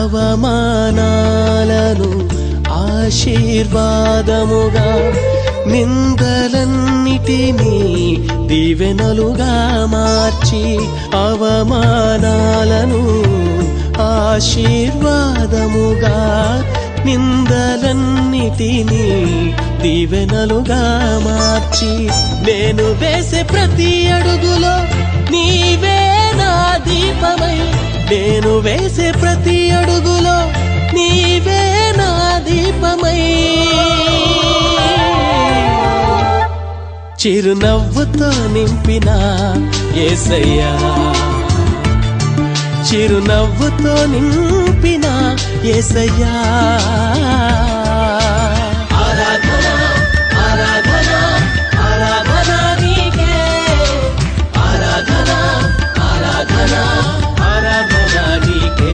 అవమానాలను ఆశీర్వాదముగా, నిందలన్నిటినీ దీవెనలుగా మార్చి, అవమానాలను ఆశీర్వాదముగా, నిందలన్నిటినీ దీవెనలుగా మార్చి, నేను వేసే ప్రతి అడుగులో నీవే నా దీపమై, నేను వేసే ప్రతి అడుగులో నీవే నా దీపమై, చిరునవ్వుతో నింపిన యేసయ్యా, చిరునవ్వుతో నింపిన యేసయ్యా.